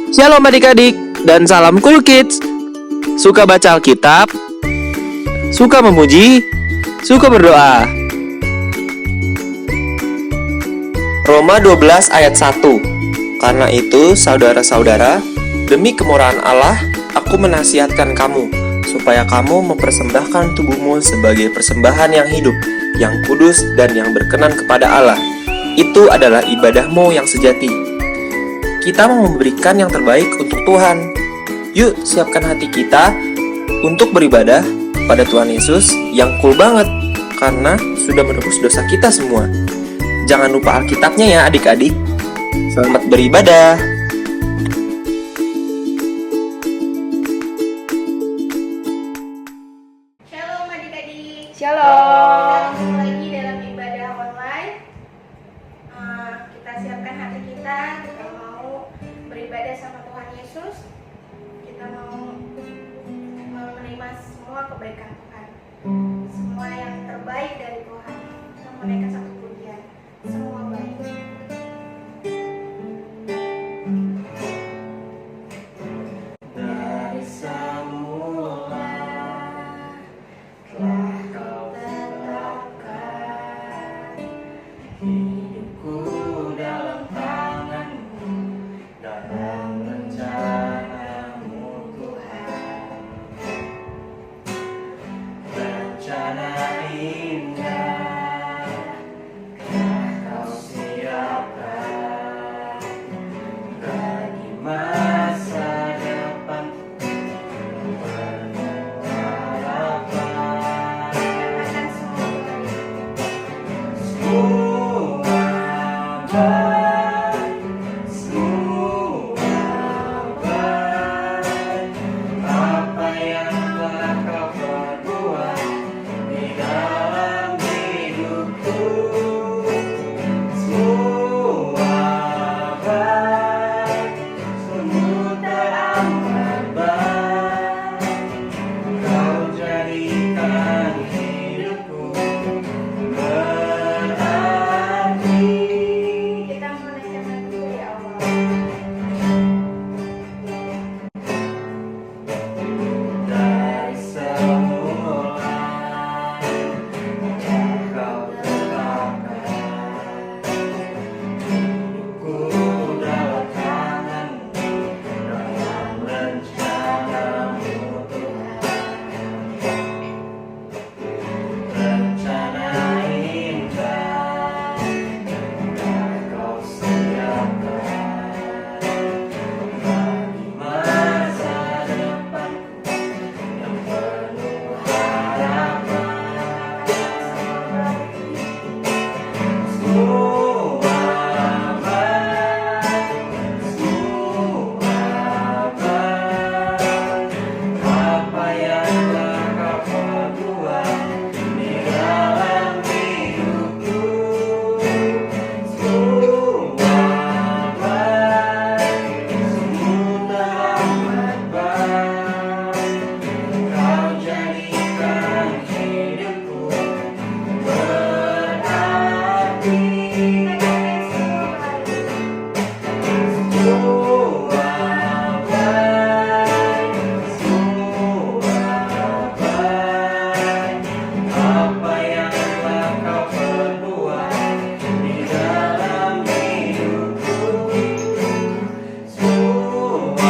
Shalom adik-adik dan salam Cool Kids. Suka baca Alkitab? Suka memuji? Suka berdoa? Roma 12 ayat 1. Karena itu, saudara-saudara, demi kemurahan Allah, aku menasihatkan kamu, supaya kamu mempersembahkan tubuhmu sebagai persembahan yang hidup, yang kudus dan yang berkenan kepada Allah. Itu adalah ibadahmu yang sejati. Kita mau memberikan yang terbaik untuk Tuhan. Yuk, siapkan hati kita untuk beribadah pada Tuhan Yesus yang cool banget, karena sudah menebus dosa kita semua. Jangan lupa Alkitabnya ya adik-adik. Selamat beribadah. Shalom adik-adik. Shalom. Kita ketemu lagi dalam ibadah online. Kita siapkan hati kita mau beribadah sama Tuhan Yesus. Kita mau menerima semua kebaikan Tuhan, semua yang terbaik dari Tuhan. Kita menaikkan satu pujian, semua baik. Dari semula telah Kau tetapkan hidupku dalam tangan-Mu, dalam rencana-Mu Tuhan. Rencana indah telah Kau siapkan bagi masa depan penuh harapan. Katakan semua baik, semua baik. Apa yang telah Kau perbuat di dalam hidupku, semua baik, sungguh teramat baik. Kau jadikan hidupku berarti. Kita menaikkan lagu di awal. Dari semula telah Kau tetapkan hidupku dalam tangan-Mu, dalam rencana-Mu Tuhan. Rencana indah telah Kau siapkan bagi masa depan yang penuh harapan. Semua baik, semua baik. Apa yang telah Kau perbuat di dalam hidupku, semua baik, sungguh teramat baik. Kau jadikan hidupku berarti. Semua baik, semua baik. Apa yang telah Kau perbuat di dalam hidupku, semua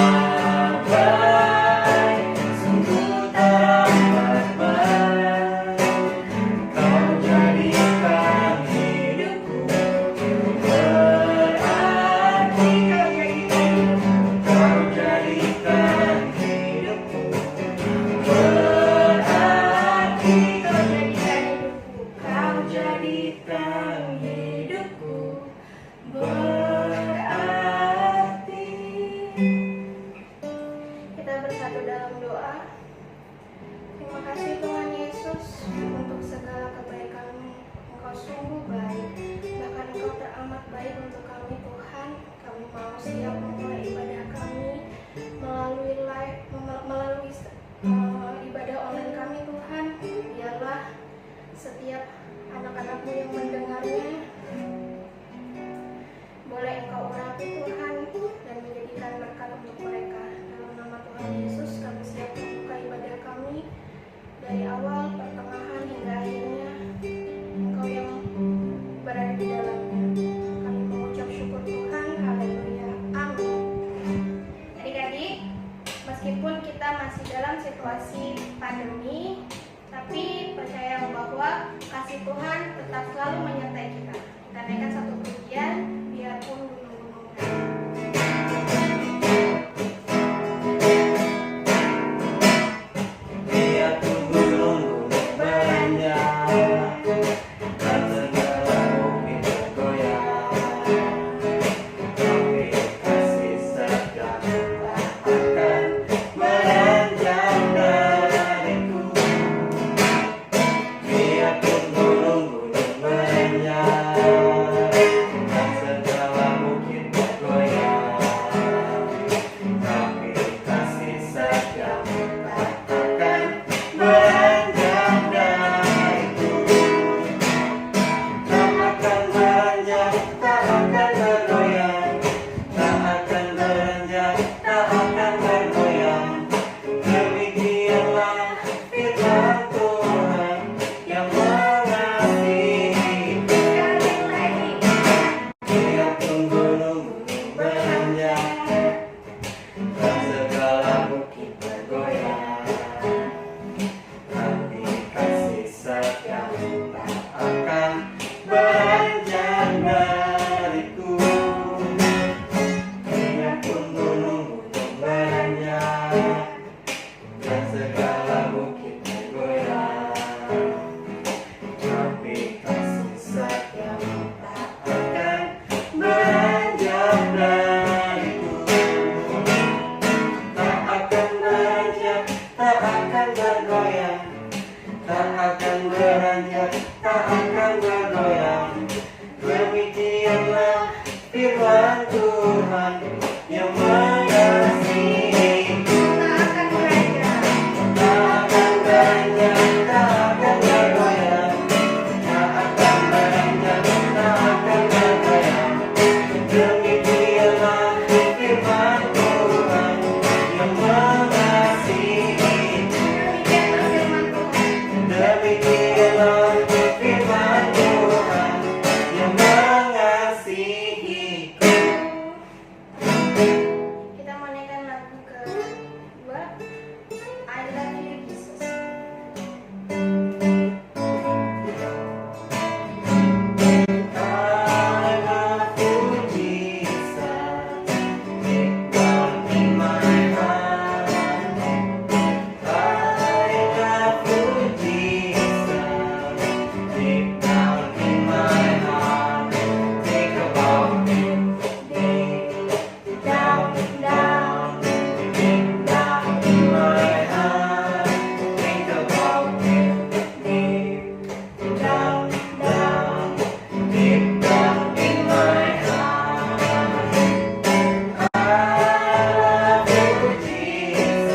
baik, sungguh teramat baik. Kau jadikan hidupku berarti. Kau jadikan hidupku berarti. Kau jadikan hidupku berarti. Kita bersatu dalam doa. Terima kasih Tuhan Yesus untuk segala kebaikan-Mu. Engkau sungguh baik, bahkan Engkau teramat baik untuk kami Tuhan. Kami mau siap memulai ibadah kami melalui ibadah online kami Tuhan. Biarlah setiap anak-anak-Mu yang mendengarnya boleh Engkau urapi Tuhan dan kasih Tuhan tetap selalu menyertai kita. Kita naikkan satu pujian, biarpun gunung-gunungan. Biarpun gunung-gunung beranjak dan segala bukit bergoyang, tapi kasih setia tak akan beranjak dariku. Biarpun gunung-gunung beranjak dan segala bukit bergoyang, tapi kasih setia tak akan beranjak dariku. Tak akan beranjak, tak akan bergoyang, tak akan beranjak, tak akan bergoyang. Demikianlah firman Tuhan yang mengasihi. Sekali lagi. Biarpun gunung-gunung beranjak dan segala bukit bergoyang, tapi kasih setia tak akan beranjak dariku. Biarpun gunung-gunung beranjak dan segala bukit bergoyang, tapi kasih setia tak akan beranjak dariku. Tak akan beranjak, tak akan bergoyang, tak akan beranjak, tak akan bergoyang. Demikianlah firman Tuhan yang mengasihi. Tak akan beranjak. Tak akan beranjak, tak akan bergoyang, tak akan beranjak, tak akan bergoyang. Demikianlah firman Tuhan yang mengasihi. Demikianlah firman Tuhan. Demikianlah firman Tuhan yang mengasihiku. Kita menaikkan lagu kedua, I Love You Jesus. I love you, Jesus, deep down in my heart. I love you, Jesus, deep down in my heart. Think about it, deep down, down, deep down in my heart. Think about it, deep down, down, deep down in my heart. I love you, Jesus,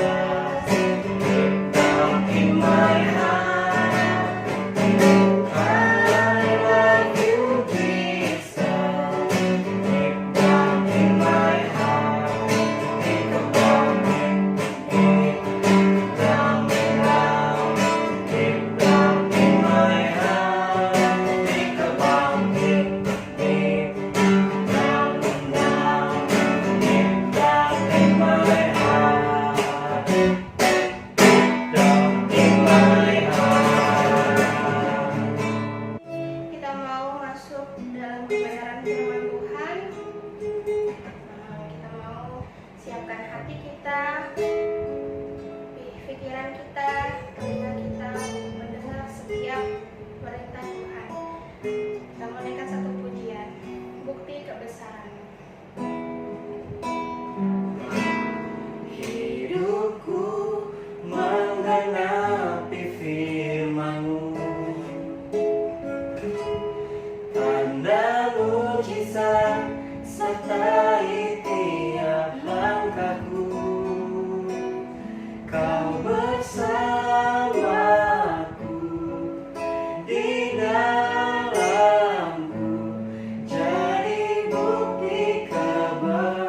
deep down in my heart. I love you, Jesus, deep down in my heart. Think about it, deep down, down, deep down in my heart. Think about it, deep down, down, deep down in my heart. Down in my heart. Kita mau masuk dalam kebenaran firman Tuhan. Kita mau siapkan hati kita, pikiran kita, telinga kita untuk mendengar setiap perintah Tuhan. Kita menaikkan satu pujian, bukti kebesaran. Hidupku menggenapi firman-Mu, tanda mujizat sertai tiap langkahku. Kau bersamaku di dalamku, jadi bukti kebesaran-Mu.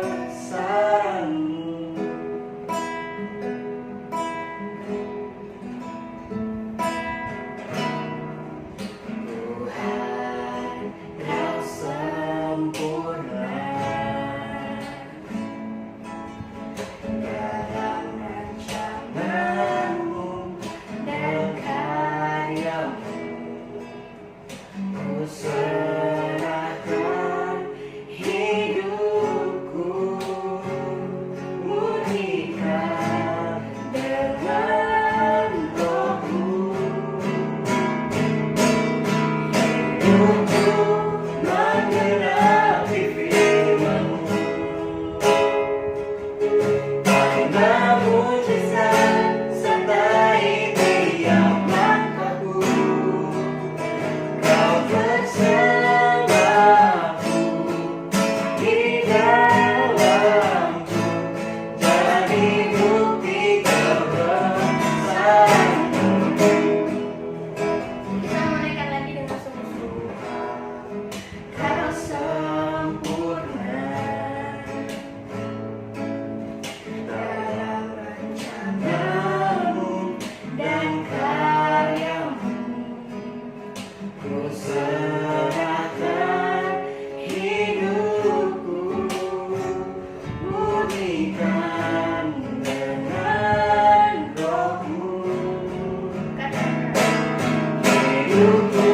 Tuhan, Kau sempurna. hidupku menggenapi firman-Mu. Karena mujizat sertai tiap langkahku, Kau bersamaku di dalamku, jadi bukti kebesaran-Mu. Kita menaikkan lagi dengan sungguh-sungguh. Kau sempurna dalam rencana-Mu dan karya-Mu. Ku serahkan hidupku, murnikan dengan Roh-Mu. Katakan, Hidupku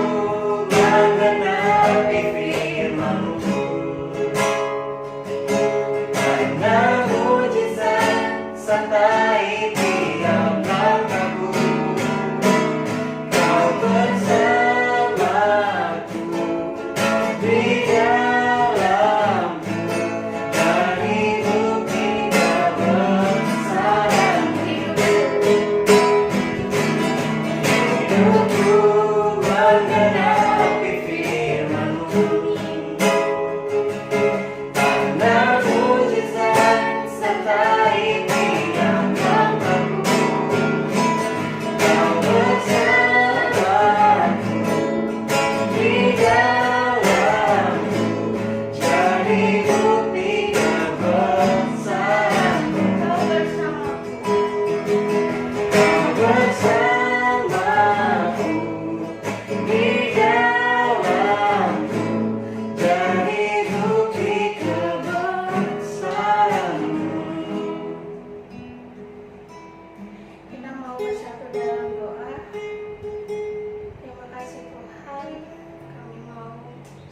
menggenapi firman-Mu. Karena mujizat sertai tiap langkahku, Kau bersamaku di dalamku, jadi bukti kebesaran-Mu. Hidupku menggenapi firman-Mu. Karena mujizat sertai tiap langkahku, Kau bersamaku di dalamku, jadi bukti kebesaran-Mu. Kau bersamaku. Kau bersamaku di dalamku, jadi bukti kebesaran-Mu. Kita mau bersatu dalam doa. Terima kasih Tuhan, kami mau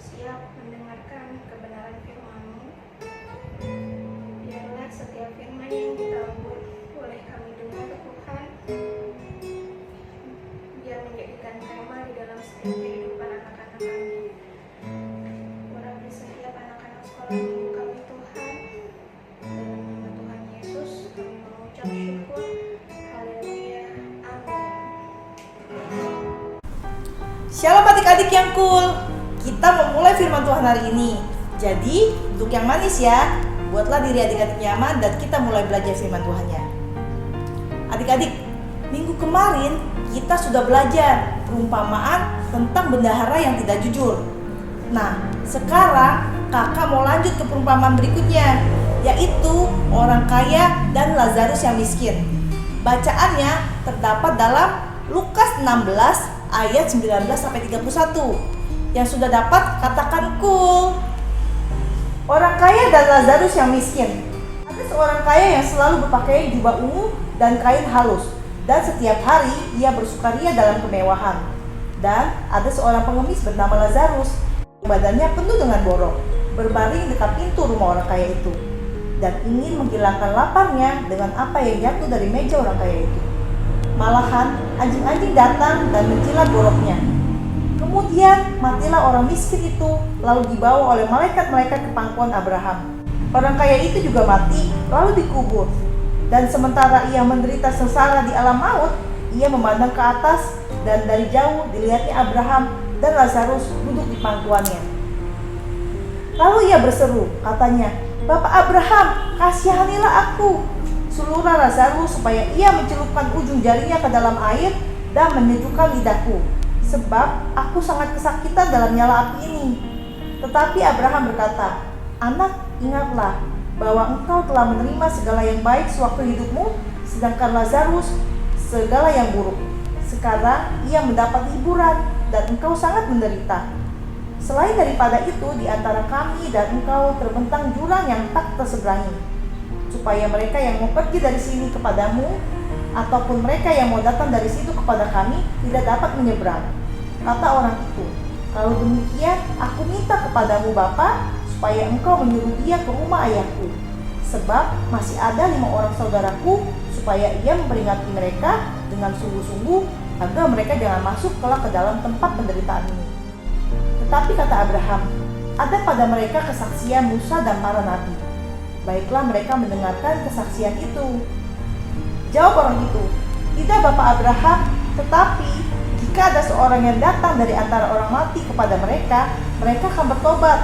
siap mendengarkan kebenaran firman-Mu. Biarlah setiap firman yang kita boleh kami dengar Tuhan, biar menjadikan tema di dalam setiap kehidupan anak-anak kami. Urapi setiap anak-anak sekolah minggu kami Tuhan. Dalam nama Tuhan Yesus kami mengucap syukur. Haleluya. Amin. Shalom adik-adik yang cool. Kita memulai firman Tuhan hari ini. Jadi, duduk yang manis ya. Buatlah diri adik-adik nyaman dan kita mulai belajar firman Tuhannya. Adik-adik, minggu kemarin kita sudah belajar perumpamaan tentang bendahara yang tidak jujur. Nah, sekarang kakak mau lanjut ke perumpamaan berikutnya, yaitu orang kaya dan Lazarus yang miskin. Bacaannya terdapat dalam Lukas 16 ayat 19-31. Yang sudah dapat katakan cool. Orang kaya dan Lazarus yang miskin. Ada seorang kaya yang selalu berpakaian jubah ungu dan kain halus, dan setiap hari ia bersukaria dalam kemewahan. Dan ada seorang pengemis bernama Lazarus, badannya penuh dengan borok, berbaring dekat pintu rumah orang kaya itu, dan ingin menghilangkan laparnya dengan apa yang jatuh dari meja orang kaya itu. Malahan anjing-anjing datang dan menjilat boroknya. Kemudian matilah orang miskin itu, lalu dibawa oleh malaikat-malaikat ke pangkuan Abraham. Orang kaya itu juga mati, lalu dikubur. Dan sementara ia menderita sengsara di alam maut, ia memandang ke atas, dan dari jauh dilihatnya Abraham dan Lazarus duduk di pangkuannya. Lalu ia berseru, katanya, "Bapak Abraham, kasihanilah aku. Suluhlah Lazarus supaya ia mencelupkan ujung jarinya ke dalam air dan menyejukkan lidahku, sebab aku sangat kesakitan dalam nyala api ini." Tetapi Abraham berkata, "Anak, ingatlah bahwa engkau telah menerima segala yang baik sewaktu hidupmu, sedangkan Lazarus segala yang buruk. Sekarang ia mendapat hiburan dan engkau sangat menderita. Selain daripada itu, di antara kami dan engkau terbentang jurang yang tak terseberangi, supaya mereka yang mau pergi dari sini kepadamu, ataupun mereka yang mau datang dari situ kepada kami, tidak dapat menyeberang." Kata orang itu, "Kalau demikian, aku minta kepadamu Bapa, supaya engkau menyuruh dia ke rumah ayahku, sebab masih ada 5 orang saudaraku, supaya ia memperingati mereka dengan sungguh-sungguh, agar mereka jangan masuk kelak ke dalam tempat penderitaan ini." Tetapi kata Abraham, ada pada mereka kesaksian Musa dan para nabi. Baiklah mereka mendengarkan kesaksian itu. Jawab orang itu, tidak Bapak Abraham, tetapi jika ada seorang yang datang dari antara orang mati kepada mereka, mereka akan bertobat.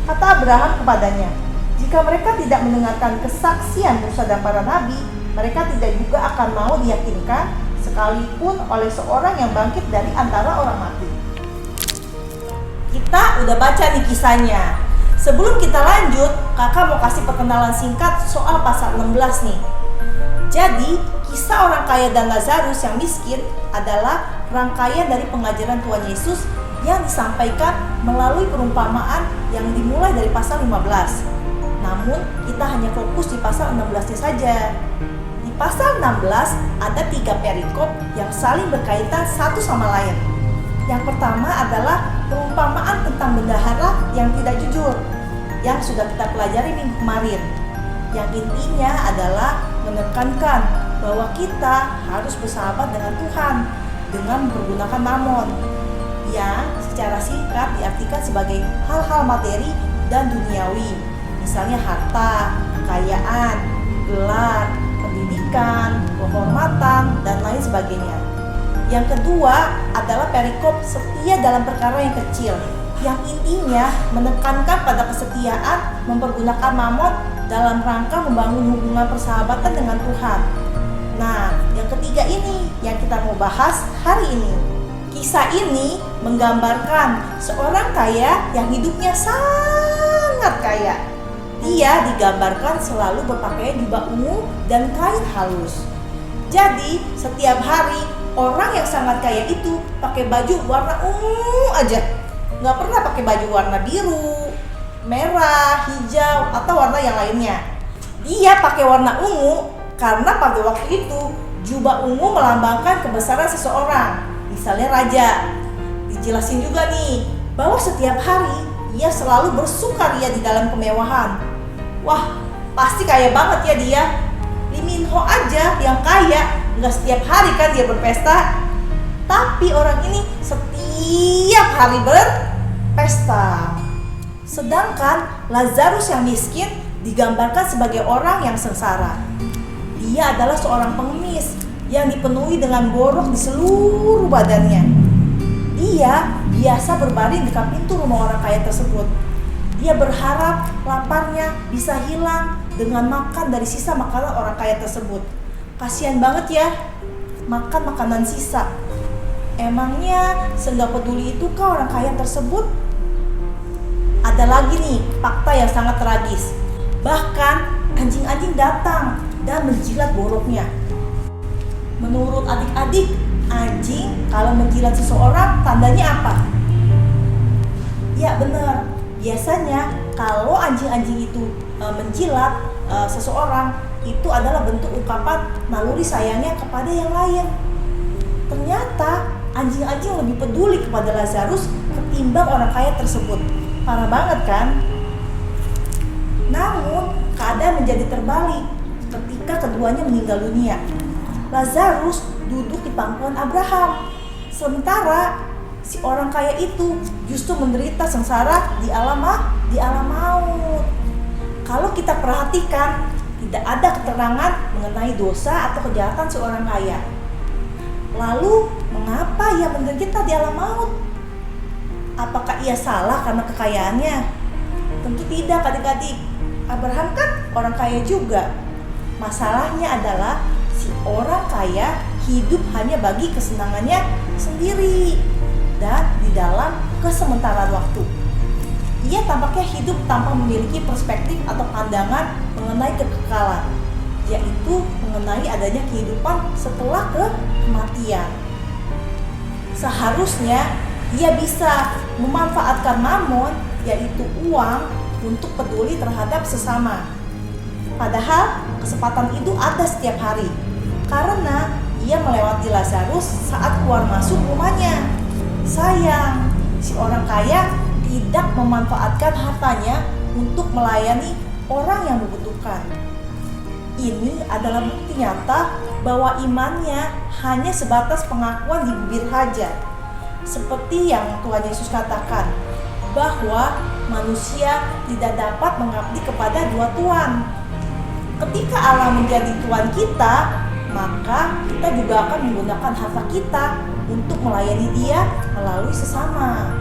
Kata Abraham kepadanya, jika mereka tidak mendengarkan kesaksian Musa dan para nabi, mereka tidak juga akan mau diyakinkan sekalipun oleh seorang yang bangkit dari antara orang mati. Kita udah baca nih kisahnya. Sebelum kita lanjut, kakak mau kasih perkenalan singkat soal pasal 16 nih. Jadi, kisah orang kaya dan Lazarus yang miskin adalah rangkaian dari pengajaran Tuhan Yesus yang disampaikan melalui perumpamaan yang dimulai dari pasal 15. Namun, kita hanya fokus di pasal 16-nya saja. Di pasal 16 ada 3 perikop yang saling berkaitan satu sama lain. Yang pertama adalah perumpamaan tentang bendahara yang tidak jujur yang sudah kita pelajari minggu kemarin. Yang intinya adalah menekankan bahwa kita harus bersahabat dengan Tuhan dengan menggunakan mamon yang secara singkat diartikan sebagai hal-hal materi dan duniawi, misalnya harta, kekayaan, gelar, pendidikan, kehormatan, dan lain sebagainya. Yang kedua adalah perikop setia dalam perkara yang kecil, yang intinya menekankan pada kesetiaan mempergunakan mamon dalam rangka membangun hubungan persahabatan dengan Tuhan. Nah, yang ketiga ini yang kita mau bahas hari ini. Kisah ini menggambarkan seorang kaya yang hidupnya sangat kaya. Dia digambarkan selalu berpakaian jubah ungu dan kain halus. Jadi, setiap hari orang yang sangat kaya itu pakai baju warna ungu aja. Nggak pernah pakai baju warna biru, merah, hijau, atau warna yang lainnya. Dia pakai warna ungu karena pada waktu itu jubah ungu melambangkan kebesaran seseorang, misalnya raja. Dijelasin juga nih bahwa setiap hari ia selalu bersukaria di dalam kemewahan. Wah, pasti kaya banget ya dia. Lee Min Ho aja yang kaya, nggak setiap hari kan dia berpesta. Tapi orang ini setiap hari berpesta. Sedangkan Lazarus yang miskin digambarkan sebagai orang yang sengsara. Dia adalah seorang pengemis yang dipenuhi dengan borok di seluruh badannya. Dia biasa berbaring dekat pintu rumah orang kaya tersebut. Dia berharap laparnya bisa hilang dengan makan dari sisa makanan orang kaya tersebut. Kasihan banget ya, makan makanan sisa. Emangnya senggak peduli itu kah orang kaya tersebut? Ada lagi nih fakta yang sangat tragis. Bahkan anjing-anjing datang dan menjilat boroknya. Menurut adik-adik, anjing kalau menjilat seseorang tandanya apa? Ya benar, biasanya kalau anjing-anjing itu menjilat seseorang, itu adalah bentuk ungkapan naluri sayangnya kepada yang lain. Ternyata anjing-anjing lebih peduli kepada Lazarus ketimbang orang kaya tersebut. Parah banget kan? Namun keadaan menjadi terbalik ketika keduanya meninggal dunia. Lazarus duduk di pangkuan Abraham, sementara si orang kaya itu justru menderita sengsara di alam maut. Kalau kita perhatikan, tidak ada keterangan mengenai dosa atau kejahatan seorang kaya. Lalu, mengapa ia menderita di alam maut? Apakah ia salah karena kekayaannya? Tentu tidak, adik-adik. Abraham kan orang kaya juga. Masalahnya adalah si orang kaya hidup hanya bagi kesenangannya sendiri dan di dalam kesementaraan waktu. Ia tampaknya hidup tanpa memiliki perspektif atau pandangan mengenai kekekalan, yaitu mengenai adanya kehidupan setelah kematian. Seharusnya ia bisa memanfaatkan mamon, yaitu uang, untuk peduli terhadap sesama. Padahal kesempatan itu ada setiap hari, karena ia melewati Lazarus saat keluar masuk rumahnya. Sayang, si orang kaya tidak memanfaatkan hartanya untuk melayani orang yang membutuhkan. Ini adalah bukti nyata bahwa imannya hanya sebatas pengakuan di bibir saja. Seperti yang Tuhan Yesus katakan, bahwa manusia tidak dapat mengabdi kepada dua tuan. Ketika Allah menjadi Tuhan kita, maka kita juga akan menggunakan harta kita untuk melayani Dia melalui sesama.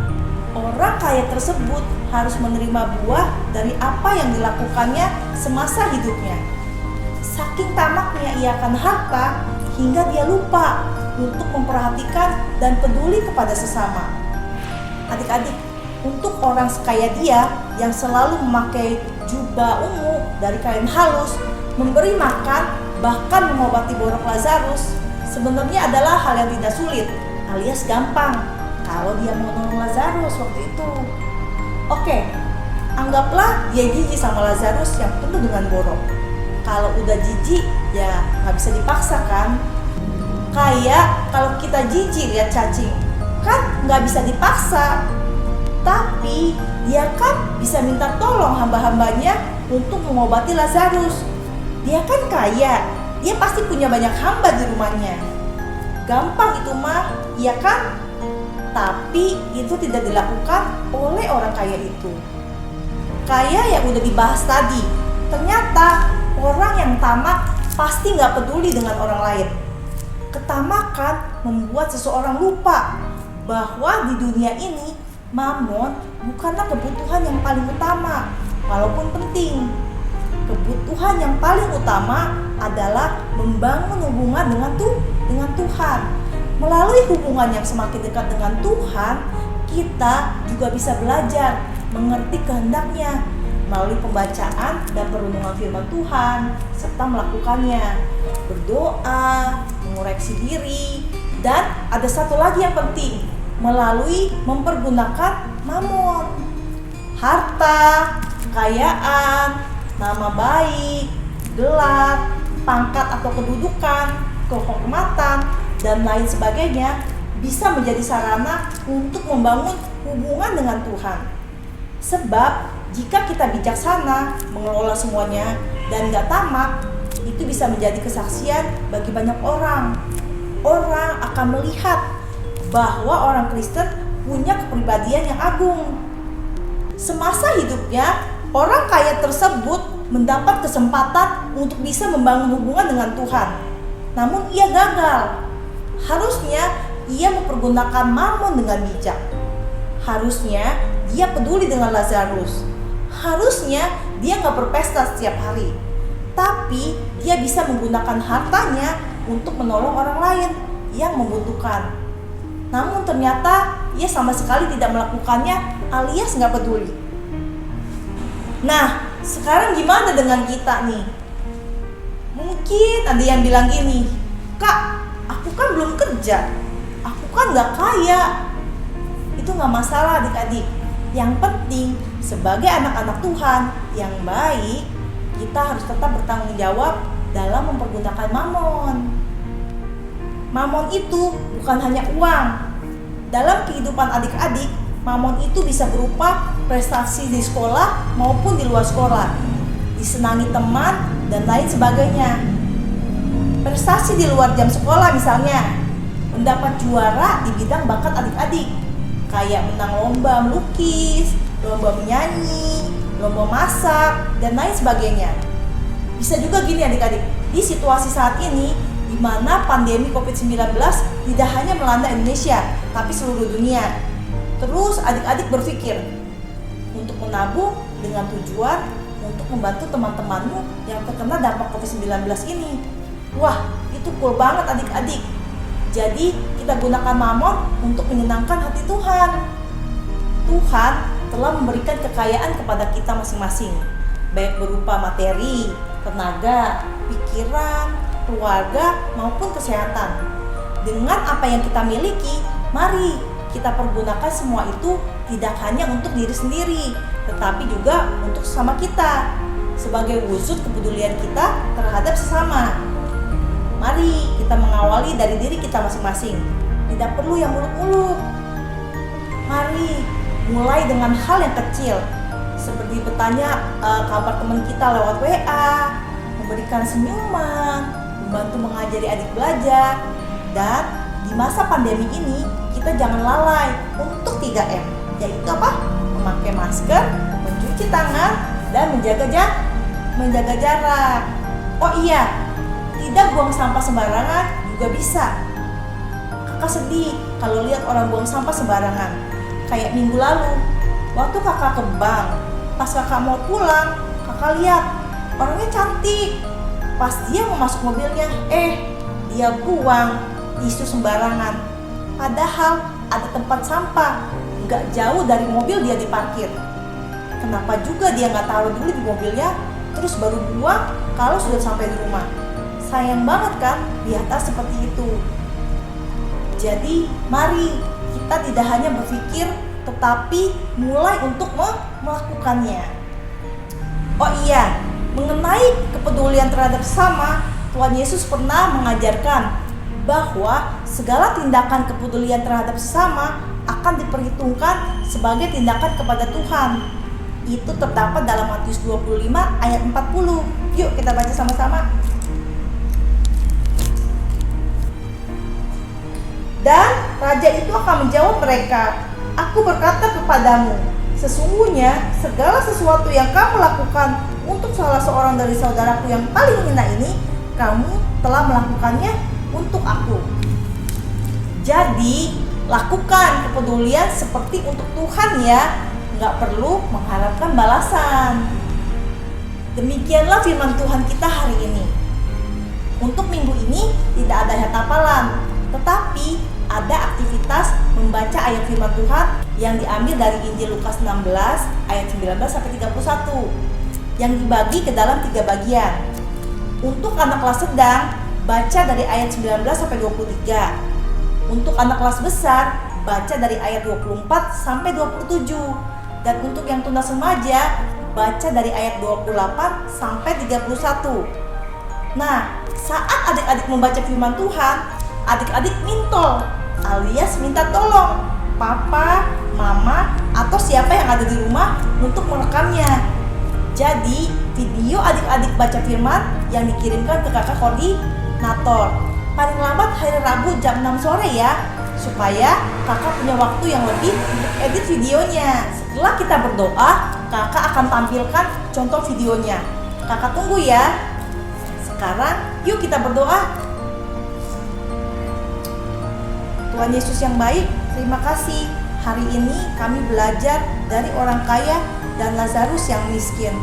Orang kaya tersebut harus menerima buah dari apa yang dilakukannya semasa hidupnya. Saking tamaknya ia akan harta hingga dia lupa untuk memperhatikan dan peduli kepada sesama. Adik-adik, untuk orang sekaya dia yang selalu memakai jubah ungu dari kain halus, memberi makan, bahkan mengobati borok Lazarus, sebenarnya adalah hal yang tidak sulit, alias gampang kalau dia mau nolong Lazarus waktu itu. Oke, anggaplah dia jijik sama Lazarus yang penuh dengan borok. Kalau udah jijik, ya nggak bisa dipaksa kan? Kayak kalau kita jijik lihat cacing, kan nggak bisa dipaksa. Tapi dia kan bisa minta tolong hamba-hambanya untuk mengobati Lazarus. Dia kan kaya, dia pasti punya banyak hamba di rumahnya. Gampang itu mah, iya kan? Tapi itu tidak dilakukan oleh orang kaya itu. Kaya yang udah dibahas tadi, ternyata orang yang tamak pasti nggak peduli dengan orang lain. Ketamakan membuat seseorang lupa bahwa di dunia ini mamon bukanlah kebutuhan yang paling utama, walaupun penting. Kebutuhan yang paling utama adalah membangun hubungan dengan Tuhan. Melalui hubungan yang semakin dekat dengan Tuhan, kita juga bisa belajar mengerti kehendaknya melalui pembacaan dan perenungan firman Tuhan serta melakukannya, berdoa, mengoreksi diri, dan ada satu lagi yang penting, melalui mempergunakan mamon, harta, kekayaan, nama baik, gelar, pangkat atau kedudukan, kehormatan, dan lain sebagainya bisa menjadi sarana untuk membangun hubungan dengan Tuhan. Sebab jika kita bijaksana mengelola semuanya dan gak tamak, itu bisa menjadi kesaksian bagi banyak orang. Orang akan melihat bahwa orang Kristen punya kepribadian yang agung. Semasa hidupnya, orang kaya tersebut mendapat kesempatan untuk bisa membangun hubungan dengan Tuhan. Namun ia gagal. Harusnya ia mempergunakan mamon dengan bijak. Harusnya dia peduli dengan Lazarus. Harusnya dia gak berpesta setiap hari. Tapi dia bisa menggunakan hartanya untuk menolong orang lain yang membutuhkan. Namun ternyata ia sama sekali tidak melakukannya alias gak peduli. Nah, sekarang gimana dengan kita nih? Mungkin ada yang bilang gini, "Kak, aku kan belum kerja, aku kan gak kaya." Itu gak masalah adik-adik. Yang penting sebagai anak-anak Tuhan yang baik, kita harus tetap bertanggung jawab dalam mempergunakan mamon. Mamon itu bukan hanya uang. Dalam kehidupan adik-adik, mamon itu bisa berupa prestasi di sekolah maupun di luar sekolah, disenangi teman, dan lain sebagainya. Prestasi di luar jam sekolah misalnya, mendapat juara di bidang bakat adik-adik, kayak menang lomba melukis, lomba menyanyi, lomba masak, dan lain sebagainya. Bisa juga gini adik-adik, di situasi saat ini di mana pandemi COVID-19 tidak hanya melanda Indonesia, tapi seluruh dunia. Terus adik-adik berpikir untuk menabung dengan tujuan untuk membantu teman-temanmu yang terkena dampak COVID-19 ini. Wah, itu cool banget adik-adik. Jadi kita gunakan mamon untuk menyenangkan hati Tuhan. Tuhan telah memberikan kekayaan kepada kita masing-masing, baik berupa materi, tenaga, pikiran, keluarga, maupun kesehatan. Dengan apa yang kita miliki, mari kita pergunakan semua itu tidak hanya untuk diri sendiri, tetapi juga untuk sesama kita, sebagai wujud kepedulian kita terhadap sesama. Mari kita mengawali dari diri kita masing-masing, tidak perlu yang muluk-muluk. Mari mulai dengan hal yang kecil, seperti bertanya kabar teman kita lewat WA, memberikan senyuman, membantu mengajari adik belajar. Dan di masa pandemi ini, kita jangan lalai untuk 3M, yaitu apa? Memakai masker, mencuci tangan, dan menjaga jarak. Oh iya, tidak buang sampah sembarangan juga bisa. Kakak sedih kalau lihat orang buang sampah sembarangan. Kayak minggu lalu, waktu kakak ke bank, pas kakak mau pulang, kakak lihat orangnya cantik. Pas dia mau masuk mobilnya, dia buang tisu sembarangan. Padahal ada tempat sampah, gak jauh dari mobil dia diparkir. Kenapa juga dia gak taruh dulu di mobilnya, terus baru buang kalau sudah sampai di rumah? Sayang banget kan lihat seperti itu. Jadi mari kita tidak hanya berpikir, tetapi mulai untuk melakukannya. Oh iya, mengenai kepedulian terhadap sesama, Tuhan Yesus pernah mengajarkan bahwa segala tindakan kepedulian terhadap sesama akan diperhitungkan sebagai tindakan kepada Tuhan. Itu terdapat dalam Matius 25 ayat 40. Yuk kita baca sama-sama. Dan raja itu akan menjawab mereka, "Aku berkata kepadamu, sesungguhnya segala sesuatu yang kamu lakukan untuk salah seorang dari saudaraku yang paling hina ini, kamu telah melakukannya untuk aku." Jadi, lakukan kepedulian seperti untuk Tuhan ya, nggak perlu mengharapkan balasan. Demikianlah firman Tuhan kita hari ini. Untuk minggu ini tidak ada ayat hafalan, tetapi ada aktivitas membaca ayat firman Tuhan yang diambil dari Injil Lukas 16 ayat 19-31 yang dibagi ke dalam 3 bagian. Untuk anak kelas sedang, baca dari ayat 19-23. Untuk anak kelas besar, baca dari ayat 24-27. Dan untuk yang tunas remaja, baca dari ayat 28-31. Nah, saat adik-adik membaca firman Tuhan, adik-adik mintol alias minta tolong papa, mama, atau siapa yang ada di rumah untuk merekamnya. Jadi, video adik-adik baca firman yang dikirimkan ke kakak koordinator paling lambat hari Rabu jam 6 sore ya, supaya kakak punya waktu yang lebih untuk edit videonya. Setelah kita berdoa, kakak akan tampilkan contoh videonya. Kakak tunggu ya. Sekarang yuk kita berdoa. Tuhan Yesus yang baik, terima kasih. Hari ini kami belajar dari orang kaya dan Lazarus yang miskin.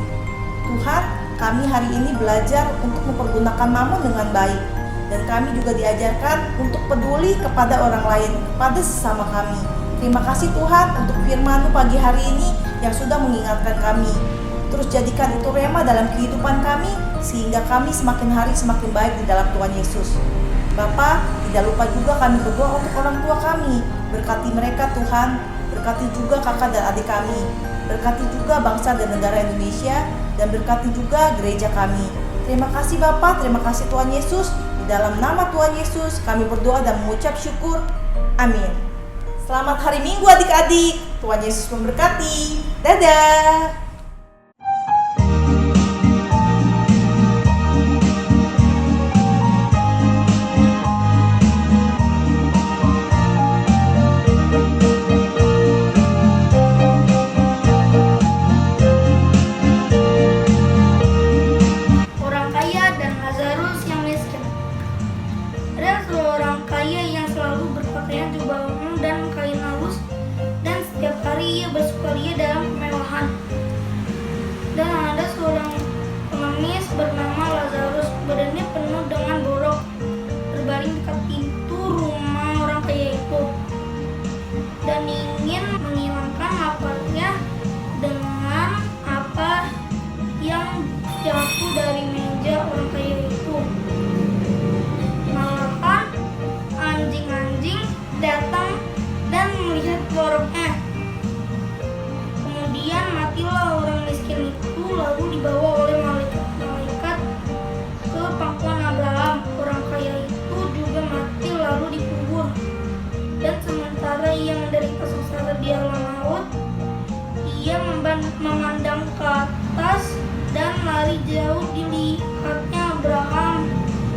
Tuhan, kami hari ini belajar untuk mempergunakan mamon dengan baik. Dan kami juga diajarkan untuk peduli kepada orang lain, kepada sesama kami. Terima kasih Tuhan untuk firman-Mu pagi hari ini yang sudah mengingatkan kami. Terus jadikan itu rema dalam kehidupan kami, sehingga kami semakin hari semakin baik di dalam Tuhan Yesus. Bapa, tidak lupa juga kami berdoa untuk orang tua kami. Berkati mereka Tuhan, berkati juga kakak dan adik kami. Berkati juga bangsa dan negara Indonesia, dan berkati juga gereja kami. Terima kasih Bapa, terima kasih Tuhan Yesus. Di dalam nama Tuhan Yesus kami berdoa dan mengucap syukur. Amin. Selamat hari Minggu adik-adik. Tuhan Yesus memberkati. Dadah. Bersukaria dalam kemewahan. Dan ada seorang pengemis bernama Lazarus, badannya penuh dengan borok, berbaring dekat pintu rumah orang kaya itu, dan ingin menghilangkan laparnya dengan apa yang jatuh dari meja orang kaya itu. Malahan anjing-anjing datang dan melihat boroknya. Kemudian matilah orang miskin itu, lalu dibawa oleh malaikat ke pangkuan Abraham. Orang kaya itu juga mati lalu dikubur. Dan sementara ia menderita sengsara di alam maut, ia memandang ke atas dan lari jauh dilihatnya Abraham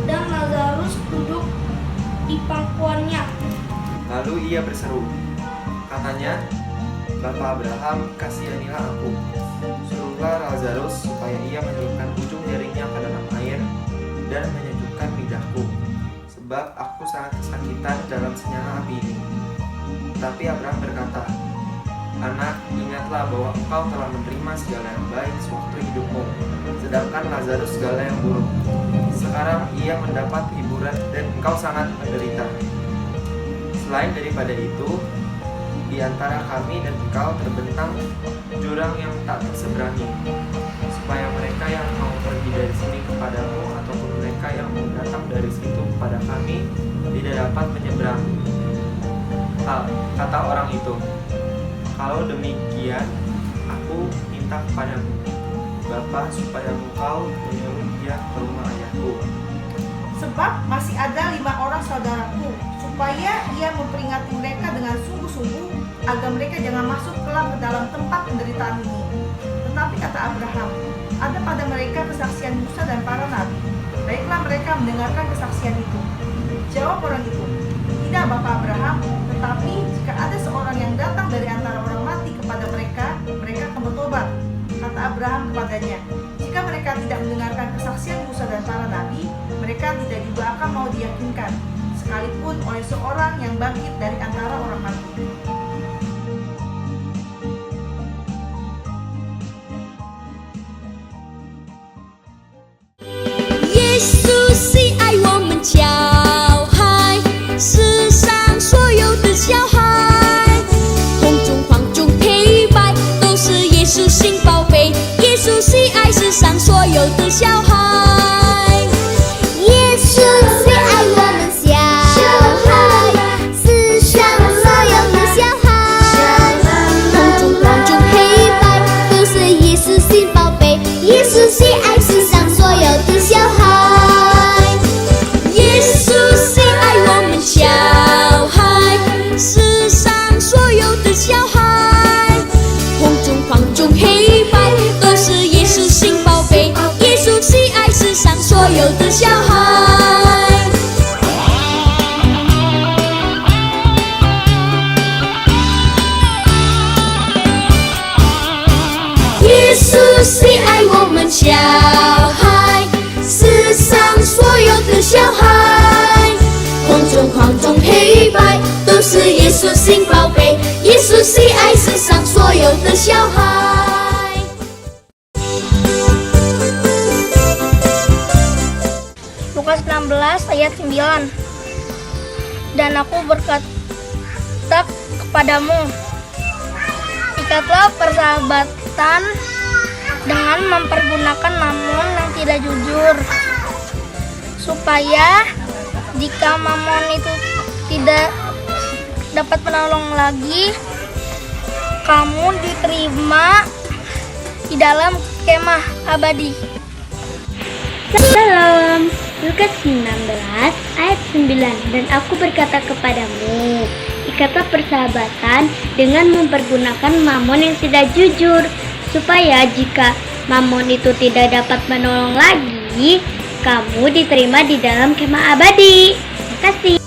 dan Lazarus duduk di pangkuannya. Lalu ia berseru, katanya, Bapak Abraham, kasihanilah aku. Suruhlah Lazarus supaya ia menyelupkan ujung jarinya ke dalam air dan menyejukkan lidahku, sebab aku sangat kesakitan dalam senyala api ini. Tapi Abraham berkata, Anak, ingatlah bahwa engkau telah menerima segala yang baik sewaktu hidupmu, sedangkan Lazarus segala yang buruk. Sekarang ia mendapat hiburan dan engkau sangat menderita. Selain daripada itu, di antara kami dan engkau terbentang jurang yang tak terseberangi, supaya mereka yang mau pergi dari sini kepadamu ataupun mereka yang mau datang dari situ kepada kami tidak dapat menyeberang. Kata orang itu, kalau demikian, aku minta kepadamu, Bapa, supaya engkau menyuruh dia ke rumah ayahku. Sebab masih ada 5 orang saudaraku, supaya ia memperingati mereka dengan sungguh-sungguh, agar mereka jangan masuk kelak ke dalam tempat penderitaan ini. Tetapi kata Abraham, ada pada mereka kesaksian Musa dan para nabi. Baiklah mereka mendengarkan kesaksian itu. Jawab orang itu, tidak Bapak Abraham, tetapi jika ada seorang yang datang dari antara orang mati kepada mereka, mereka akan bertobat. Kata Abraham kepadanya, jika mereka tidak mendengarkan kesaksian Musa dan para nabi, mereka tidak juga akan mau diyakinkan, sekalipun oleh seorang yang bangkit dari antara orang mati. Lukas 16 ayat 9. Dan aku berkata kepadamu, ikatlah persahabatan dengan mempergunakan mamon yang tidak jujur, supaya jika mamon itu tidak dapat menolong lagi, kamu diterima di dalam kemah abadi. Salam. Lukas 16 ayat 9. Dan aku berkata kepadamu, ikatlah persahabatan dengan mempergunakan mamon yang tidak jujur, supaya jika mamon itu tidak dapat menolong lagi, kamu diterima di dalam kemah abadi. Terima kasih.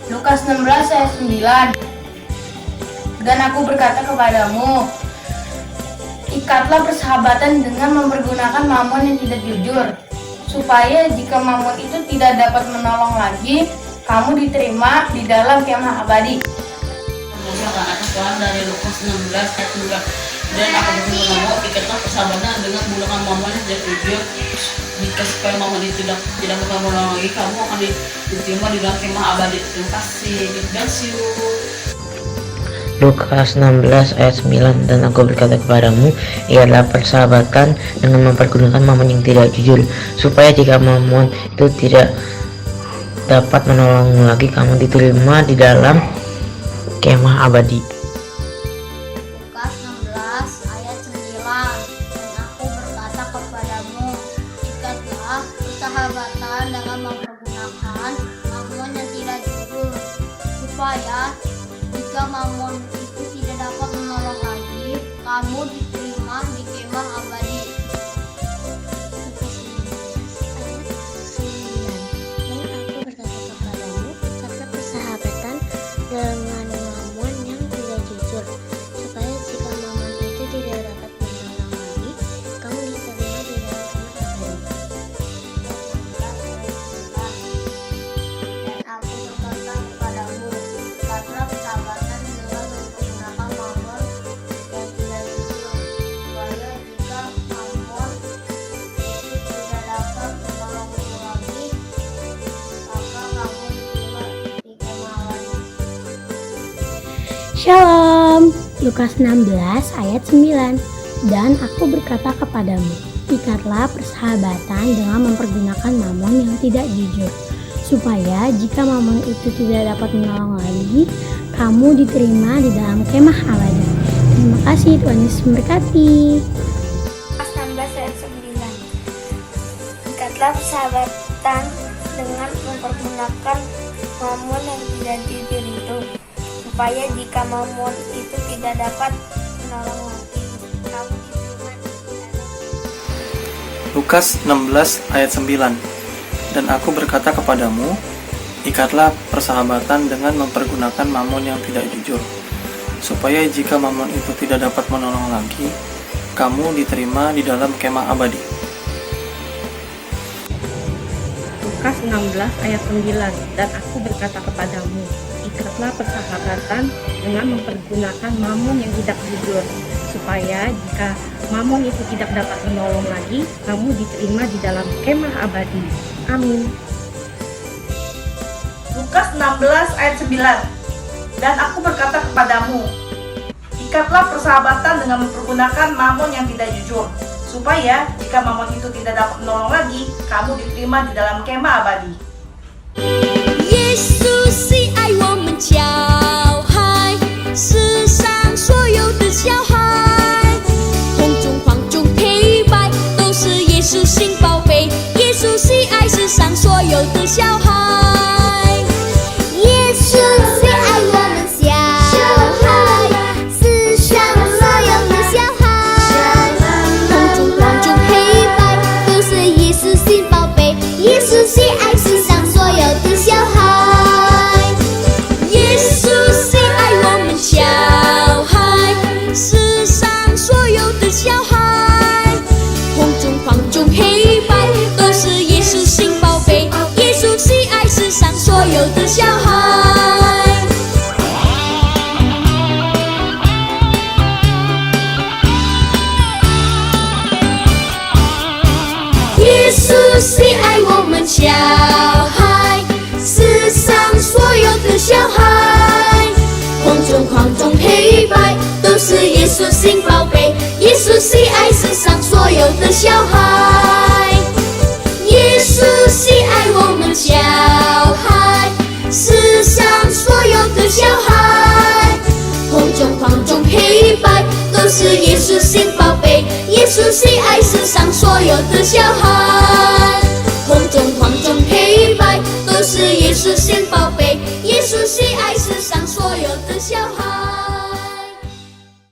Lukas 16 ayat 9. Dan aku berkata kepadamu, ikatlah persahabatan dengan mempergunakan mamon yang tidak jujur, supaya jika mamon itu tidak dapat menolong lagi, kamu diterima di dalam kemah abadi. Kemudian akan Tuhan dari Lukas 16 ayat 9. Dan aku berkatamu, ikatlah persahabatan dengan menggunakan mamon yang tidak jujur, jika supaya mamon itu tidak dapat menolong lagi, kamu akan diterima di dalam kemah abadi. Terima kasih. God bless you. Lukas 16 ayat 9. Dan aku berkata kepadamu, ialah persahabatan dengan mempergunakan mamon yang tidak jujur, supaya jika mamon itu tidak dapat menolong lagi, kamu diterima di dalam kemah abadi. Lukas 16 ayat 9. Dan aku berkata kepadamu, ikatlah persahabatan dengan mempergunakan mamon yang tidak jujur, supaya jika mamon itu tidak dapat menolong lagi, kamu diterima di kemah abadi. Dan aku berkata kepadamu, ikatlah persahabatan dengan mamon yang tidak jujur, Shalom. Lukas 16 ayat 9. Dan aku berkata kepadamu, ikatlah persahabatan dengan mempergunakan mamon yang tidak jujur, supaya jika mamon itu tidak dapat menolong lagi, kamu diterima di dalam kemah abadi. Terima kasih, Tuhan Yesus memberkati. Lukas 16 ayat 9. Ikatlah persahabatan dengan mempergunakan mamon yang tidak jujur itu, supaya jika mamon itu tidak dapat menolong lagi, kamu diterima di dalam. Lukas 16 ayat 9. Dan aku berkata kepadamu, ikatlah persahabatan dengan mempergunakan mamon yang tidak jujur, supaya jika mamon itu tidak dapat menolong lagi, kamu diterima di dalam kemah abadi. Lukas 16 ayat 9. Dan aku berkata kepadamu, ikatlah persahabatan dengan mempergunakan mamon yang tidak jujur, supaya jika mamon itu tidak dapat menolong lagi, kamu diterima di dalam kemah abadi. Amin. Lukas 16 ayat 9. Dan aku berkata kepadamu, ikatlah persahabatan dengan mempergunakan mamon yang tidak jujur, supaya jika mamon itu tidak dapat menolong lagi, kamu diterima di dalam kemah abadi. 耶稣是爱我们小孩，世上所有的小孩，红中黄中黑白，都是耶稣心宝贝。耶稣是爱世上所有的小孩，耶稣是爱我们小孩，世上所有的小孩，红中黄中黑白，都是耶稣心宝贝。耶稣是爱世上所有的小孩。耶稣是爱我们小孩，世上所有的小孩，红中黄中黑白，都是耶稣心宝贝。耶稣是爱世上所有的小孩。耶稣是爱我们小孩，世上所有的小孩，红中黄中黑白，都是耶稣心宝贝。耶稣是爱世上所有的小孩，耶稣是爱我们小孩，世上所有的小孩，红中黄中黑白，都是耶稣心宝贝。耶稣是爱世上所有的小孩，红中黄中黑白，都是耶稣心宝贝。耶稣是爱世上所有的小孩。